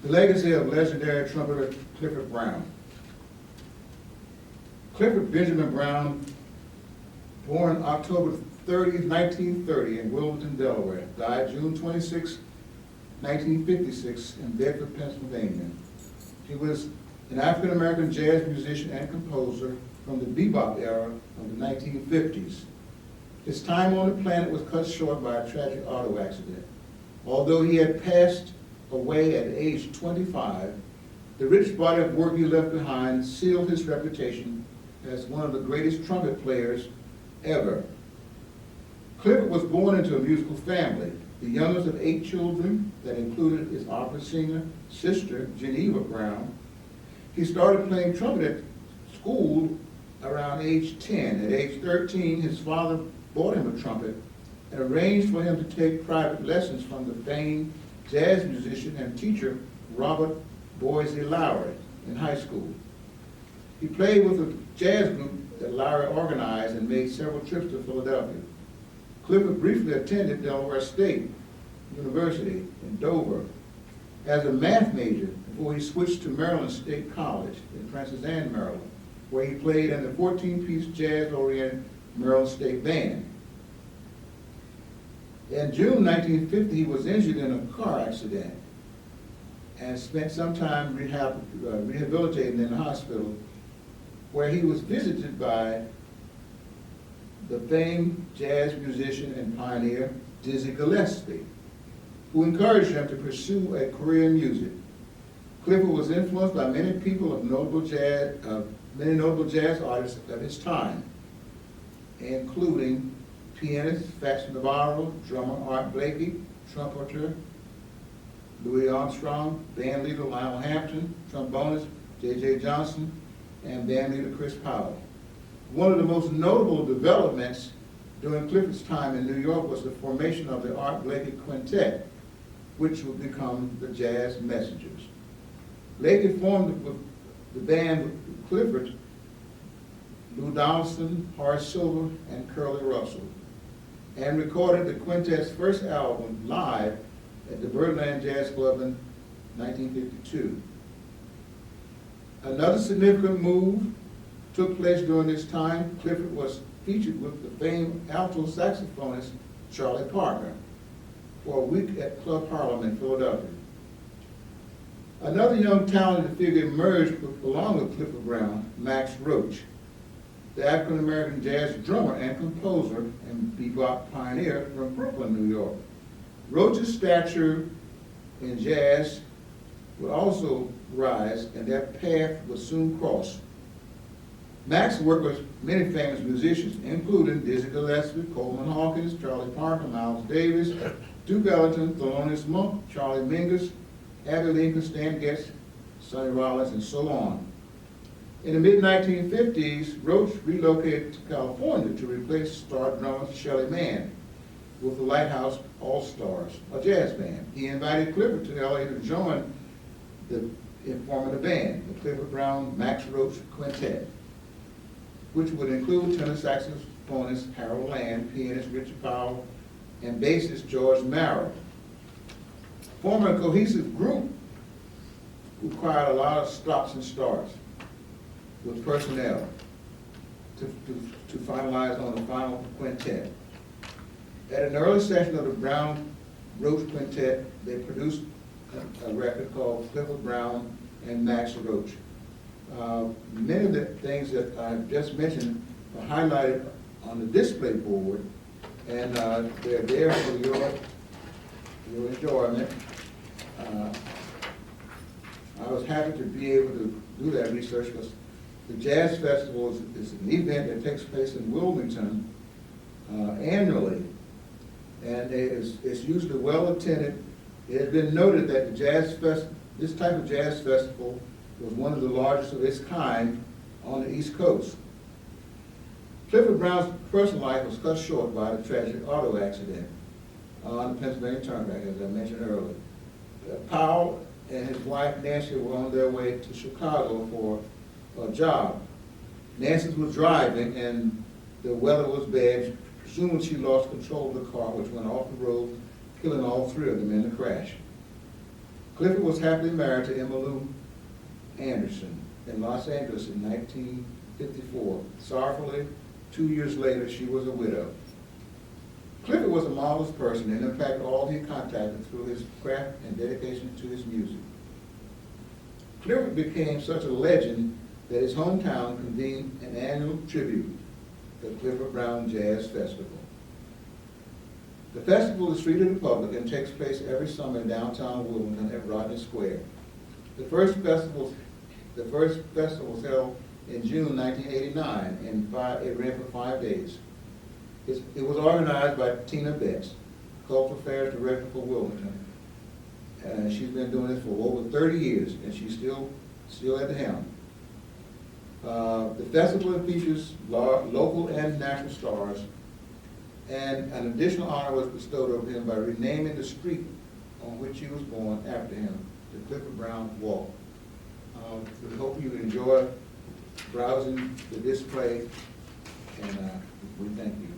The legacy of legendary trumpeter Clifford Brown. Clifford Benjamin Brown, born October 30, 1930 in Wilmington, Delaware, died June 26, 1956 in Bedford, Pennsylvania. He was an African-American jazz musician and composer from the bebop era of the 1950s. His time on the planet was cut short by a tragic auto accident. Although he had passed away at age 25, the rich body of work he left behind sealed his reputation as one of the greatest trumpet players ever. Clifford was born into a musical family, the youngest of 8 children that included his opera singer sister, Geneva Brown. He started playing trumpet at school around age 10. At age 13, his father bought him a trumpet and arranged for him to take private lessons from the famed jazz musician and teacher Robert Boise Lowry in high school. He played with a jazz group that Lowry organized and made several trips to Philadelphia. Clifford briefly attended Delaware State University in Dover as a math major before he switched to Maryland State College in Francis Ann, Maryland, where he played in the 14-piece jazz-oriented Maryland State Band. In June 1950, he was injured in a car accident and spent some time rehabilitating in the hospital, where he was visited by the famed jazz musician and pioneer Dizzy Gillespie, who encouraged him to pursue a career in music. Clifford was influenced by many notable jazz artists of his time, including pianist Fats Navarro, drummer Art Blakey, trumpeter Louis Armstrong, band leader Lionel Hampton, trombonist J.J. Johnson, and band leader Chris Powell. One of the most notable developments during Clifford's time in New York was the formation of the Art Blakey Quintet, which would become the Jazz Messengers. Blakey formed the band with Clifford, Lou Donaldson, Horace Silver, and Curly Russell, and recorded the quintet's first album live at the Birdland Jazz Club in 1952. Another significant move took place during this time. Clifford was featured with the famed alto saxophonist Charlie Parker for a week at Club Harlem in Philadelphia. Another young talented figure emerged along with Clifford Brown, Max Roach, the African-American jazz drummer and composer and bebop pioneer from Brooklyn, New York. Roach's stature in jazz would also rise, and their path would soon cross. Max worked with many famous musicians, including Dizzy Gillespie, Coleman Hawkins, Charlie Parker, Miles Davis, Duke Ellington, Thelonious Monk, Charlie Mingus, Abbey Lincoln, Stan Getz, Sonny Rollins, and so on. In the mid-1950s, Roach relocated to California to replace star drummer Shelly Manne with the Lighthouse All-Stars, a jazz band. He invited Clifford to LA to join and form the band, the Clifford Brown Max Roach Quintet, which would include tenor saxophonist Harold Land, pianist Richard Powell, and bassist George Marrow. Forming a cohesive group required a lot of stops and starts with personnel to finalize on the final quintet. At an early session of the Brown Roach Quintet, they produced a record called Clifford Brown and Max Roach. Many of the things that I've just mentioned are highlighted on the display board, and they're there for your enjoyment. I was happy to be able to do that research because the Jazz Festival is an event that takes place in Wilmington annually, and it's usually well attended. It has been noted that this type of jazz festival was one of the largest of its kind on the East Coast. Clifford Brown's personal life was cut short by the tragic auto accident on the Pennsylvania Turnpike, as I mentioned earlier. Powell and his wife Nancy were on their way to Chicago for a job. Nancy was driving and the weather was bad. Presumably she lost control of the car, which went off the road, killing all 3 of them in the crash. Clifford was happily married to Emma Lou Anderson in Los Angeles in 1954. Sorrowfully, 2 years later, she was a widow. Clifford was a marvelous person and impacted all he contacted through his craft and dedication to his music. Clifford became such a legend that his hometown convened an annual tribute, the Clifford Brown Jazz Festival. The festival is free to the public and takes place every summer in downtown Wilmington at Rodney Square. The first festival was held in June 1989, and it ran for 5 days. It was organized by Tina Betts, Cultural Affairs Director for Wilmington. She's been doing this for over 30 years, and she's still at the helm. The festival features local and national stars, and an additional honor was bestowed on him by renaming the street on which he was born after him, the Clifford Brown Walk. We hope you enjoy browsing the display, and we thank you.